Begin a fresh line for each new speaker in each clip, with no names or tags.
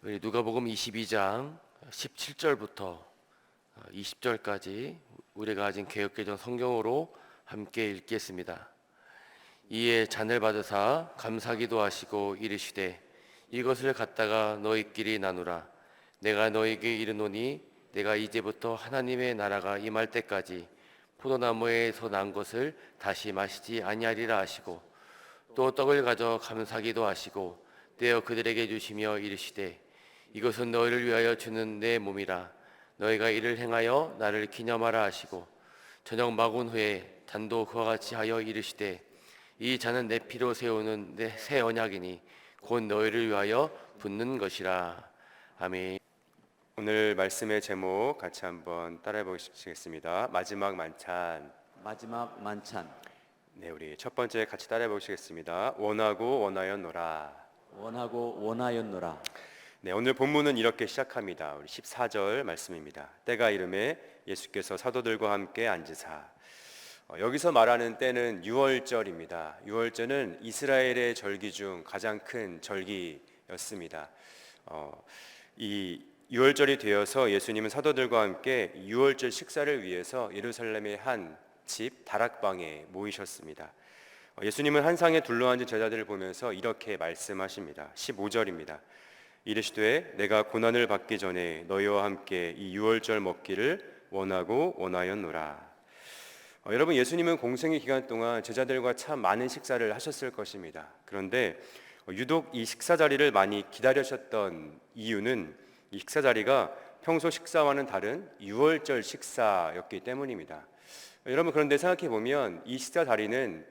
우리 누가복음 22장 17절부터 20절까지 우리가 가진 개역개정 성경으로 함께 읽겠습니다. 이에 잔을 받으사 감사기도 하시고 이르시되 이것을 갖다가 너희끼리 나누라. 내가 너희에게 이르노니 내가 이제부터 하나님의 나라가 임할 때까지 포도나무에서 난 것을 다시 마시지 아니하리라 하시고, 또 떡을 가져 감사기도 하시고 떼어 그들에게 주시며 이르시되 이것은 너희를 위하여 주는 내 몸이라. 너희가 이를 행하여 나를 기념하라 하시고, 저녁 막은 후에 잔도 그와 같이 하여 이르시되 이 잔은 내 피로 세우는 내 새 언약이니 곧 너희를 위하여 붓는 것이라. 아멘.
오늘 말씀의 제목 같이 한번 따라해 보시겠습니다. 마지막 만찬.
마지막 만찬.
네, 우리 첫 번째 같이 따라해 보시겠습니다. 원하고 원하였노라.
원하고 원하였노라.
네, 오늘 본문은 이렇게 시작합니다. 우리 14절 말씀입니다. 때가 이름에 예수께서 사도들과 함께 앉으사. 여기서 말하는 때는 유월절입니다. 유월절은 이스라엘의 절기 중 가장 큰 절기였습니다. 이 유월절이 되어서 예수님은 사도들과 함께 유월절 식사를 위해서 예루살렘의 한 집 다락방에 모이셨습니다. 예수님은 한 상에 둘러앉은 제자들을 보면서 이렇게 말씀하십니다. 15절입니다. 이르시되 내가 고난을 받기 전에 너희와 함께 이 유월절 먹기를 원하고 원하였노라. 여러분, 예수님은 공생의 기간 동안 제자들과 참 많은 식사를 하셨을 것입니다. 그런데 유독 이 식사 자리를 많이 기다리셨던 이유는 이 식사 자리가 평소 식사와는 다른 유월절 식사였기 때문입니다. 여러분, 그런데 생각해 보면 이 식사 자리는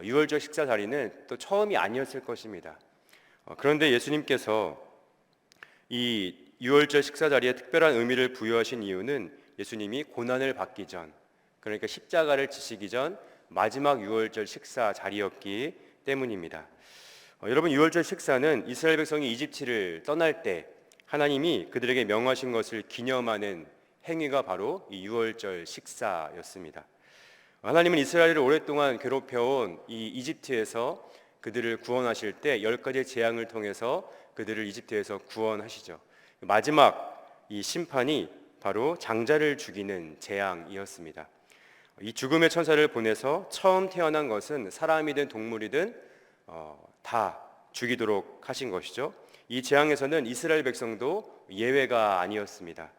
유월절 식사 자리는 또 처음이 아니었을 것입니다. 그런데 예수님께서 이 유월절 식사 자리에 특별한 의미를 부여하신 이유는 예수님이 고난을 받기 전, 그러니까 십자가를 지시기 전 마지막 유월절 식사 자리였기 때문입니다. 여러분, 유월절 식사는 이스라엘 백성이 이집트를 떠날 때 하나님이 그들에게 명하신 것을 기념하는 행위가 바로 이 유월절 식사였습니다. 하나님은 이스라엘을 오랫동안 괴롭혀온 이 이집트에서 그들을 구원하실 때 10가지 재앙을 통해서 그들을 이집트에서 구원하시죠. 마지막 이 심판이 바로 장자를 죽이는 재앙이었습니다. 이 죽음의 천사를 보내서 처음 태어난 것은 사람이든 동물이든 다 죽이도록 하신 것이죠. 이 재앙에서는 이스라엘 백성도 예외가 아니었습니다.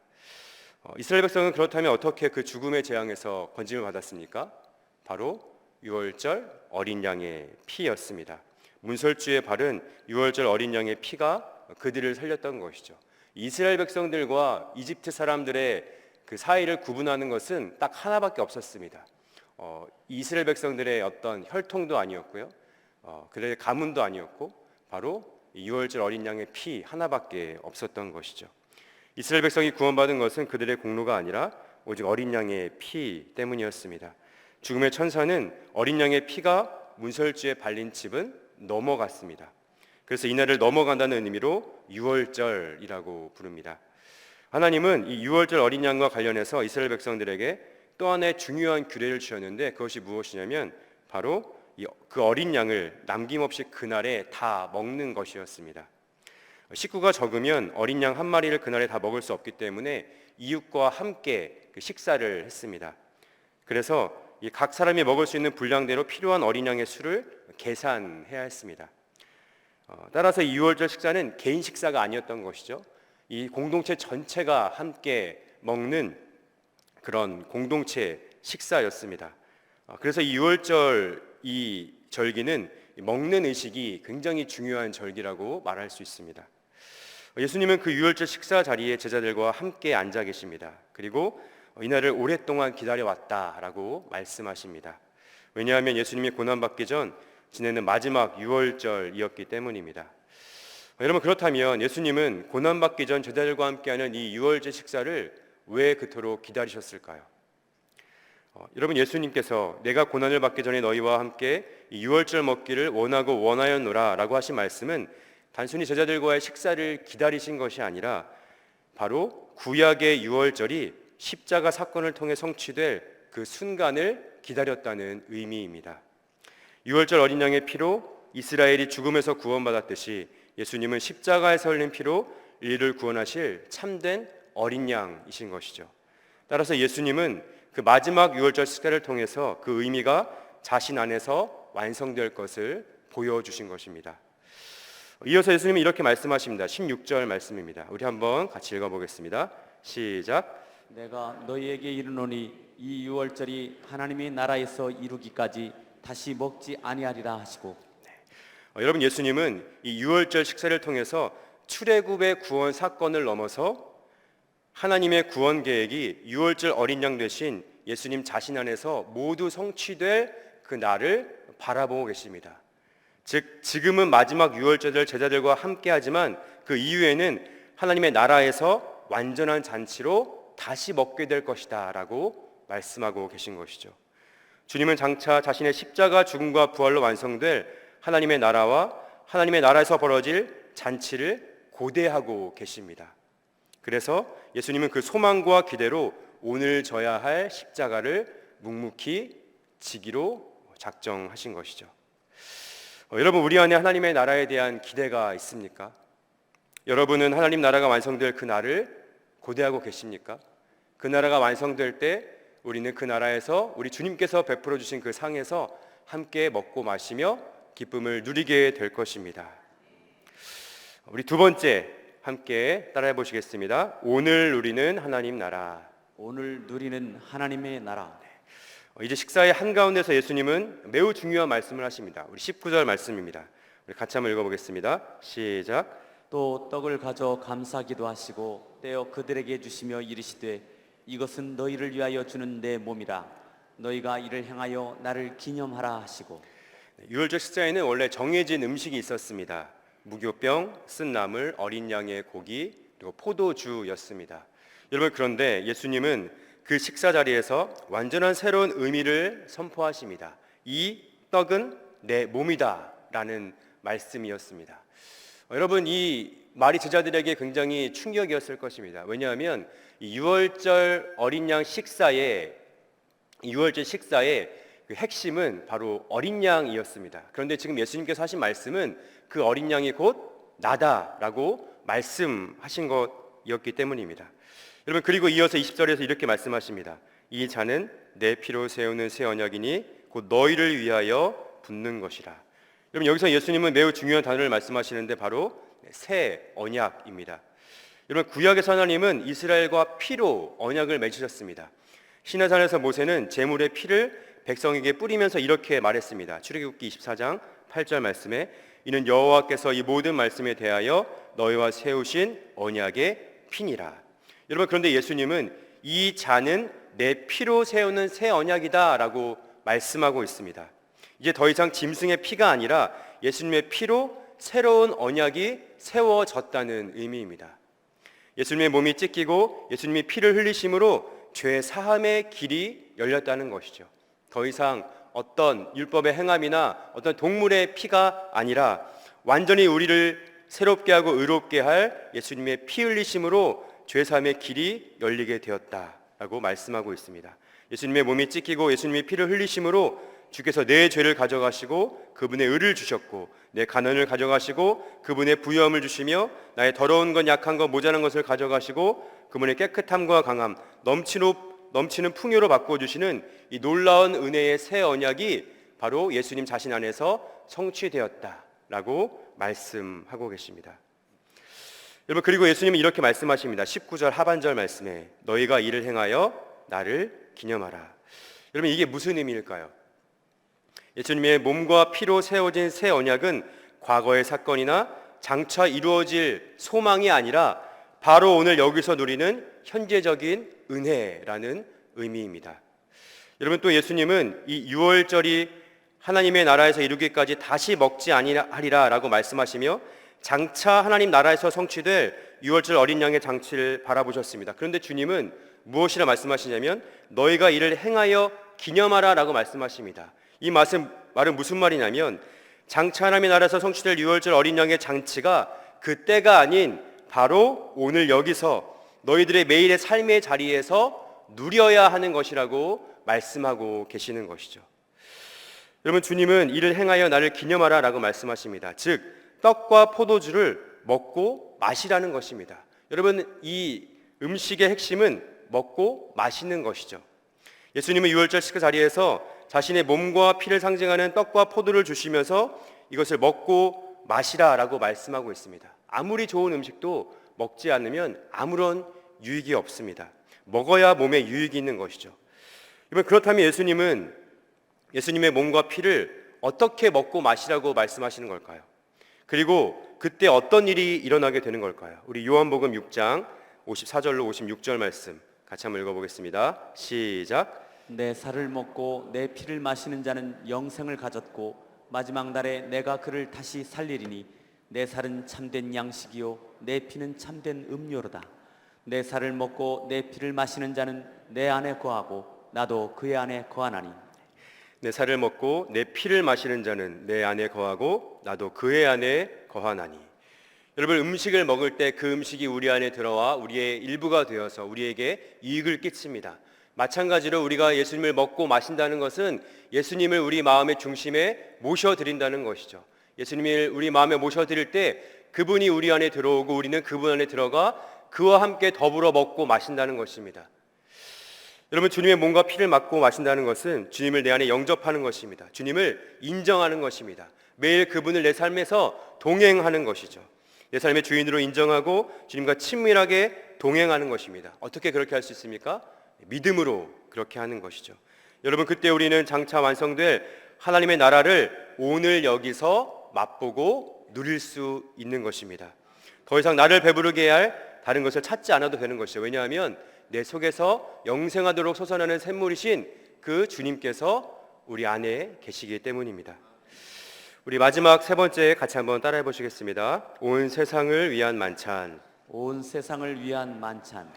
이스라엘 백성은 그렇다면 어떻게 그 죽음의 재앙에서 건짐을 받았습니까? 바로 유월절 어린 양의 피였습니다. 문설주에 바른 유월절 어린 양의 피가 그들을 살렸던 것이죠. 이스라엘 백성들과 이집트 사람들의 그 사이를 구분하는 것은 딱 하나밖에 없었습니다. 이스라엘 백성들의 어떤 혈통도 아니었고요, 그들의 가문도 아니었고, 바로 유월절 어린 양의 피 하나밖에 없었던 것이죠. 이스라엘 백성이 구원받은 것은 그들의 공로가 아니라 오직 어린 양의 피 때문이었습니다. 죽음의 천사는 어린 양의 피가 문설주에 발린 집은 넘어갔습니다. 그래서 이날을 넘어간다는 의미로 유월절이라고 부릅니다. 하나님은 이 유월절 어린 양과 관련해서 이스라엘 백성들에게 또 하나의 중요한 규례를 주셨는데, 그것이 무엇이냐면 바로 그 어린 양을 남김없이 그날에 다 먹는 것이었습니다. 식구가 적으면 어린 양 한 마리를 그날에 다 먹을 수 없기 때문에 이웃과 함께 그 식사를 했습니다. 그래서 각 사람이 먹을 수 있는 분량대로 필요한 어린 양의 수를 계산해야 했습니다. 따라서 이 유월절 식사는 개인 식사가 아니었던 것이죠. 이 공동체 전체가 함께 먹는 그런 공동체 식사였습니다. 그래서 이 유월절 이 절기는 먹는 의식이 굉장히 중요한 절기라고 말할 수 있습니다. 예수님은 그 유월절 식사 자리에 제자들과 함께 앉아 계십니다. 그리고 이날을 오랫동안 기다려왔다라고 말씀하십니다. 왜냐하면 예수님이 고난받기 전 지내는 마지막 유월절이었기 때문입니다. 여러분, 그렇다면 예수님은 고난받기 전 제자들과 함께하는 이 유월절 식사를 왜 그토록 기다리셨을까요? 여러분, 예수님께서 내가 고난을 받기 전에 너희와 함께 이 유월절 먹기를 원하고 원하였노라 라고 하신 말씀은 단순히 제자들과의 식사를 기다리신 것이 아니라 바로 구약의 유월절이 십자가 사건을 통해 성취될 그 순간을 기다렸다는 의미입니다. 유월절 어린 양의 피로 이스라엘이 죽음에서 구원받았듯이 예수님은 십자가에서 흘린 피로 인류를 구원하실 참된 어린 양이신 것이죠. 따라서 예수님은 그 마지막 유월절 식사를 통해서 그 의미가 자신 안에서 완성될 것을 보여주신 것입니다. 이어서 예수님은 이렇게 말씀하십니다. 16절 말씀입니다. 우리 한번 같이 읽어보겠습니다. 시작.
내가 너희에게 이르노니 이 유월절이 하나님의 나라에서 이루기까지 다시 먹지 아니하리라 하시고.
여러분, 예수님은 이 유월절 식사를 통해서 출애굽의 구원 사건을 넘어서 하나님의 구원 계획이 유월절 어린 양 되신 예수님 자신 안에서 모두 성취될 그 날을 바라보고 계십니다. 즉 지금은 마지막 유월절을 제자들과 함께하지만 그 이후에는 하나님의 나라에서 완전한 잔치로 다시 먹게 될 것이다 라고 말씀하고 계신 것이죠. 주님은 장차 자신의 십자가 죽음과 부활로 완성될 하나님의 나라와 하나님의 나라에서 벌어질 잔치를 고대하고 계십니다. 그래서 예수님은 그 소망과 기대로 오늘 져야 할 십자가를 묵묵히 지기로 작정하신 것이죠. 여러분, 우리 안에 하나님의 나라에 대한 기대가 있습니까? 여러분은 하나님 나라가 완성될 그 날을 고대하고 계십니까? 그 나라가 완성될 때 우리는 그 나라에서 우리 주님께서 베풀어 주신 그 상에서 함께 먹고 마시며 기쁨을 누리게 될 것입니다. 우리 두 번째 함께 따라해 보시겠습니다. 오늘 누리는 하나님 나라.
오늘 누리는 하나님의 나라.
이제 식사의 한가운데서 예수님은 매우 중요한 말씀을 하십니다. 우리 19절 말씀입니다. 우리 같이 한번 읽어보겠습니다. 시작.
또 떡을 가져 감사기도 하시고 떼어 그들에게 주시며 이르시되 이것은 너희를 위하여 주는 내 몸이라. 너희가 이를 행하여 나를 기념하라 하시고.
유월절 식사에는 원래 정해진 음식이 있었습니다. 무교병, 쓴 나물, 어린 양의 고기, 그리고 포도주였습니다. 여러분, 그런데 예수님은 그 식사 자리에서 완전한 새로운 의미를 선포하십니다. 이 떡은 내 몸이다 라는 말씀이었습니다. 여러분, 이 말이 제자들에게 굉장히 충격이었을 것입니다. 왜냐하면 이 유월절 어린 양 식사의 그 핵심은 바로 어린 양이었습니다. 그런데 지금 예수님께서 하신 말씀은 그 어린 양이 곧 나다라고 말씀하신 것이었기 때문입니다. 여러분, 그리고 이어서 20절에서 이렇게 말씀하십니다. 이 잔은 내 피로 세우는 새 언약이니 곧 너희를 위하여 붓는 것이라. 여러분, 여기서 예수님은 매우 중요한 단어를 말씀하시는데 바로 새 언약입니다. 여러분, 구약에서 하나님은 이스라엘과 피로 언약을 맺으셨습니다. 시내산에서 모세는 제물의 피를 백성에게 뿌리면서 이렇게 말했습니다. 출애굽기 24장 8절 말씀에 이는 여호와께서 이 모든 말씀에 대하여 너희와 세우신 언약의 피니라. 여러분, 그런데 예수님은 이 잔은 내 피로 세우는 새 언약이다 라고 말씀하고 있습니다. 이제 더 이상 짐승의 피가 아니라 예수님의 피로 새로운 언약이 세워졌다는 의미입니다. 예수님의 몸이 찢기고 예수님이 피를 흘리심으로 죄 사함의 길이 열렸다는 것이죠. 더 이상 어떤 율법의 행함이나 어떤 동물의 피가 아니라 완전히 우리를 새롭게 하고 의롭게 할 예수님의 피 흘리심으로 죄 사함의 길이 열리게 되었다라고 말씀하고 있습니다. 예수님의 몸이 찢기고 예수님의 피를 흘리심으로 주께서 내 죄를 가져가시고 그분의 의를 주셨고 내 가난을 가져가시고 그분의 부유함을 주시며 나의 더러운 것 약한 것 모자란 것을 가져가시고 그분의 깨끗함과 강함 넘치는 풍요로 바꿔주시는 이 놀라운 은혜의 새 언약이 바로 예수님 자신 안에서 성취되었다라고 말씀하고 계십니다. 여러분, 그리고 예수님은 이렇게 말씀하십니다. 19절 하반절 말씀에 너희가 이를 행하여 나를 기념하라. 여러분, 이게 무슨 의미일까요? 예수님의 몸과 피로 세워진 새 언약은 과거의 사건이나 장차 이루어질 소망이 아니라 바로 오늘 여기서 누리는 현재적인 은혜라는 의미입니다. 여러분, 또 예수님은 이 유월절이 하나님의 나라에서 이루기까지 다시 먹지 아니하리라 라고 말씀하시며 장차 하나님 나라에서 성취될 유월절 어린 양의 장치를 바라보셨습니다. 그런데 주님은 무엇이라 말씀하시냐면 너희가 이를 행하여 기념하라 라고 말씀하십니다. 이 말은 무슨 말이냐면 장차 하나님의 나라에서 성취될 유월절 어린 양의 장치가 그 때가 아닌 바로 오늘 여기서 너희들의 매일의 삶의 자리에서 누려야 하는 것이라고 말씀하고 계시는 것이죠. 여러분, 주님은 이를 행하여 나를 기념하라 라고 말씀하십니다. 즉 떡과 포도주를 먹고 마시라는 것입니다. 여러분, 이 음식의 핵심은 먹고 마시는 것이죠. 예수님은 유월절 식사 자리에서 자신의 몸과 피를 상징하는 떡과 포도를 주시면서 이것을 먹고 마시라라고 말씀하고 있습니다. 아무리 좋은 음식도 먹지 않으면 아무런 유익이 없습니다. 먹어야 몸에 유익이 있는 것이죠. 그렇다면 예수님은 예수님의 몸과 피를 어떻게 먹고 마시라고 말씀하시는 걸까요? 그리고 그때 어떤 일이 일어나게 되는 걸까요? 우리 요한복음 6장 54절로 56절 말씀 같이 한번 읽어보겠습니다. 시작.
내 살을 먹고 내 피를 마시는 자는 영생을 가졌고 마지막 날에 내가 그를 다시 살리리니 내 살은 참된 양식이요 내 피는 참된 음료로다. 내 살을 먹고 내 피를 마시는 자는 내 안에 거하고 나도 그의 안에 거하나니.
내 살을 먹고 내 피를 마시는 자는 내 안에 거하고 나도 그의 안에 거하나니. 여러분, 음식을 먹을 때 그 음식이 우리 안에 들어와 우리의 일부가 되어서 우리에게 이익을 끼칩니다. 마찬가지로 우리가 예수님을 먹고 마신다는 것은 예수님을 우리 마음의 중심에 모셔드린다는 것이죠. 예수님을 우리 마음에 모셔드릴 때 그분이 우리 안에 들어오고 우리는 그분 안에 들어가 그와 함께 더불어 먹고 마신다는 것입니다. 여러분, 주님의 몸과 피를 맞고 마신다는 것은 주님을 내 안에 영접하는 것입니다. 주님을 인정하는 것입니다. 매일 그분을 내 삶에서 동행하는 것이죠. 내 삶의 주인으로 인정하고 주님과 친밀하게 동행하는 것입니다. 어떻게 그렇게 할 수 있습니까? 믿음으로 그렇게 하는 것이죠. 여러분, 그때 우리는 장차 완성될 하나님의 나라를 오늘 여기서 맛보고 누릴 수 있는 것입니다. 더 이상 나를 배부르게 할 다른 것을 찾지 않아도 되는 것이죠. 왜냐하면 내 속에서 영생하도록 솟아나는 샘물이신 그 주님께서 우리 안에 계시기 때문입니다. 우리 마지막 세 번째 같이 한번 따라해 보시겠습니다. 온 세상을 위한 만찬.
온 세상을 위한 만찬.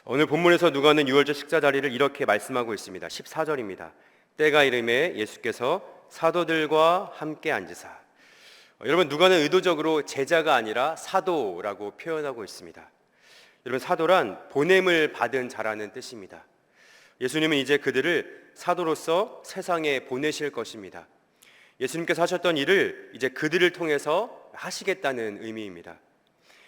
오늘 본문에서 누가는 유월절 식사 자리를 이렇게 말씀하고 있습니다. 14절입니다. 때가 이름에 예수께서 사도들과 함께 앉으사. 여러분, 누가는 의도적으로 제자가 아니라 사도라고 표현하고 있습니다. 여러분, 사도란 보냄을 받은 자라는 뜻입니다. 예수님은 이제 그들을 사도로서 세상에 보내실 것입니다. 예수님께서 하셨던 일을 이제 그들을 통해서 하시겠다는 의미입니다.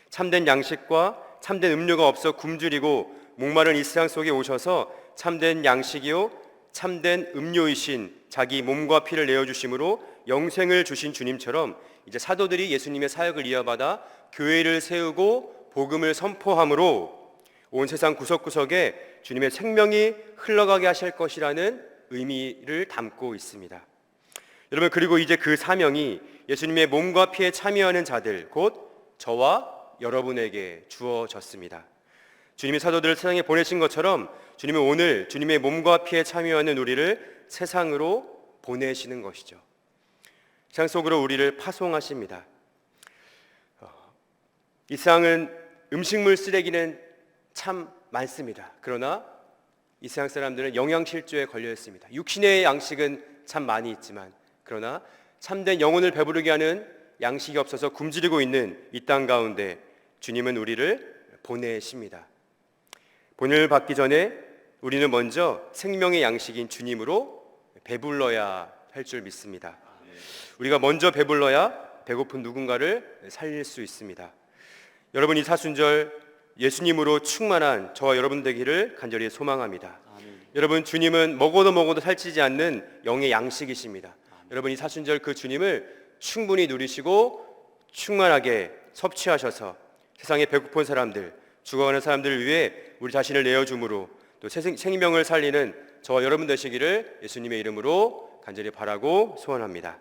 참된 양식과 참된 음료가 없어 굶주리고 목마른 이 세상 속에 오셔서 참된 양식이요 참된 음료이신 자기 몸과 피를 내어주심으로 영생을 주신 주님처럼 이제 사도들이 예수님의 사역을 이어받아 교회를 세우고 복음을 선포함으로 온 세상 구석구석에 주님의 생명이 흘러가게 하실 것이라는 의미를 담고 있습니다. 여러분, 그리고 이제 그 사명이 예수님의 몸과 피에 참여하는 자들, 곧 저와 여러분에게 주어졌습니다. 주님이 사도들을 세상에 보내신 것처럼 주님은 오늘 주님의 몸과 피에 참여하는 우리를 세상으로 보내시는 것이죠. 세상 속으로 우리를 파송하십니다. 이 세상은 음식물 쓰레기는 참 많습니다. 그러나 이 세상 사람들은 영양실조에 걸려 있습니다. 육신의 양식은 참 많이 있지만 그러나 참된 영혼을 배부르게 하는 양식이 없어서 굶주리고 있는 이 땅 가운데 주님은 우리를 보내십니다. 본을 받기 전에 우리는 먼저 생명의 양식인 주님으로 배불러야 할 줄 믿습니다. 우리가 먼저 배불러야 배고픈 누군가를 살릴 수 있습니다. 여러분, 이 사순절 예수님으로 충만한 저와 여러분 되기를 간절히 소망합니다.
아멘.
여러분, 주님은 먹어도 살찌지 않는 영의 양식이십니다. 여러분, 이 사순절 그 주님을 충분히 누리시고 충만하게 섭취하셔서 세상에 배고픈 사람들, 죽어가는 사람들을 위해 우리 자신을 내어줌으로 또 생명을 살리는 저와 여러분 되시기를 예수님의 이름으로 간절히 바라고 소원합니다.